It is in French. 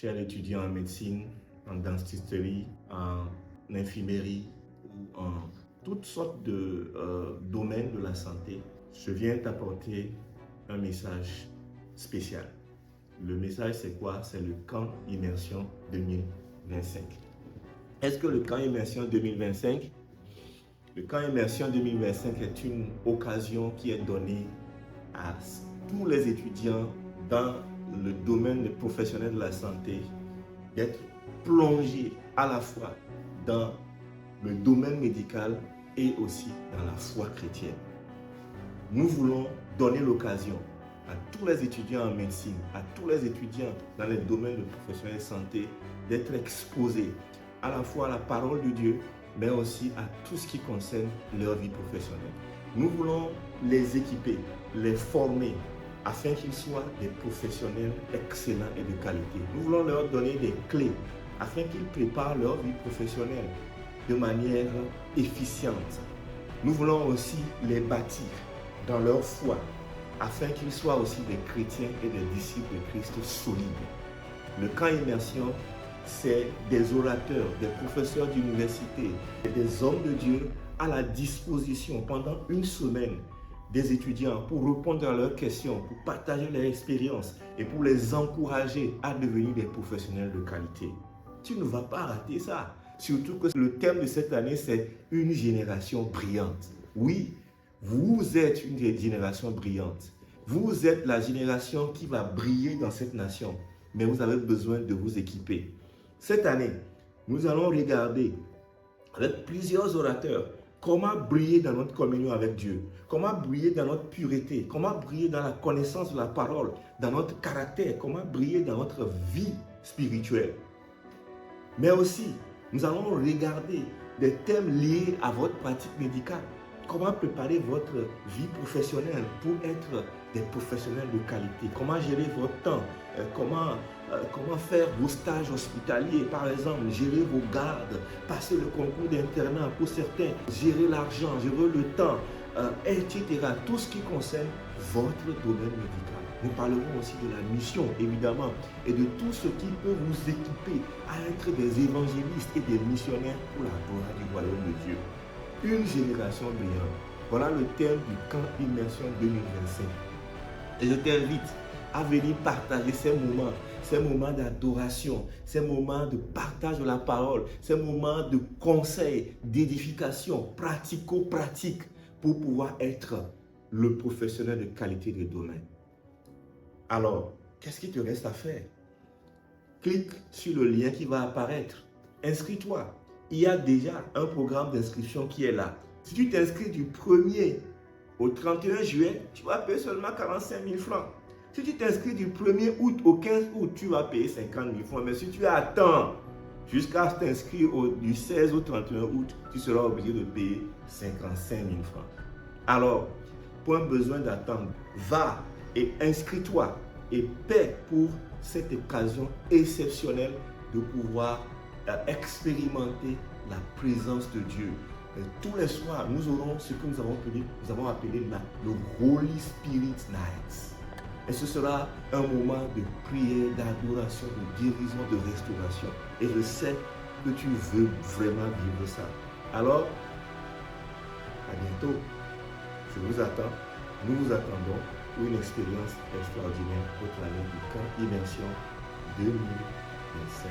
tu es un étudiant en médecine, en dentisterie, en infirmerie ou en toutes sortes de domaines de la santé, je viens t'apporter un message spécial. Le message, c'est quoi? C'est le camp Immersion 2025. Est-ce que le camp Immersion 2025, le camp Immersion 2025 est une occasion qui est donnée à tous les étudiants dans le domaine professionnel de la santé d'être plongés à la fois dans le domaine médical et aussi dans la foi chrétienne. Nous voulons donner l'occasion à tous les étudiants en médecine, à tous les étudiants dans les domaines de professionnels de santé d'être exposés à la fois à la parole de Dieu, mais aussi à tout ce qui concerne leur vie professionnelle. Nous voulons les équiper, les former, afin qu'ils soient des professionnels excellents et de qualité. Nous voulons leur donner des clés, afin qu'ils préparent leur vie professionnelle de manière efficiente. Nous voulons aussi les bâtir dans leur foi, afin qu'ils soient aussi des chrétiens et des disciples de Christ solides. Le camp Immersion, c'est des orateurs, des professeurs d'université, des hommes de Dieu à la disposition pendant une semaine des étudiants pour répondre à leurs questions, pour partager leur expérience et pour les encourager à devenir des professionnels de qualité. Tu ne vas pas rater ça. Surtout que le thème de cette année, c'est une génération brillante. Oui, vous êtes une génération brillante. Vous êtes la génération qui va briller dans cette nation. Mais vous avez besoin de vous équiper. Cette année, nous allons regarder avec plusieurs orateurs comment briller dans notre communion avec Dieu, comment briller dans notre pureté, comment briller dans la connaissance de la parole, dans notre caractère, comment briller dans notre vie spirituelle. Mais aussi, nous allons regarder des thèmes liés à votre pratique médicale. Comment préparer votre vie professionnelle pour être des professionnels de qualité. Comment gérer votre temps. Comment faire vos stages hospitaliers, par exemple. Gérer vos gardes. Passer le concours d'internat pour certains. Gérer l'argent, gérer le temps, etc. Tout ce qui concerne votre domaine médical. Nous parlerons aussi de la mission, évidemment, et de tout ce qui peut vous équiper à être des évangélistes et des missionnaires pour la gloire du royaume de Dieu. Une génération brillante. Voilà le thème du camp Immersion 2025. Et je t'invite à venir partager ces moments d'adoration, ces moments de partage de la parole, ces moments de conseil, d'édification pratico-pratique pour pouvoir être le professionnel de qualité de domaine. Alors, qu'est-ce qu'il te reste à faire? Clique sur le lien qui va apparaître. Inscris-toi. Il y a déjà un programme d'inscription qui est là. Si tu t'inscris du 1er au 31 juillet, tu vas payer seulement 45 000 francs. Si tu t'inscris du 1er août au 15 août, tu vas payer 50 000 francs. Mais si tu attends jusqu'à t'inscrire du 16 au 31 août, tu seras obligé de payer 55 000 francs. Alors, point besoin d'attendre. Va et inscris-toi et paie pour cette occasion exceptionnelle de pouvoir expérimenter la présence de Dieu. Et tous les soirs, nous aurons ce que nous avons appelé le Holy Spirit Nights. Et ce sera un moment de prière, d'adoration, de guérison, de restauration. Et je sais que tu veux vraiment vivre ça. Alors, à bientôt. Je vous attends. Nous vous attendons pour une expérience extraordinaire pour l'année du camp Immersion 2025.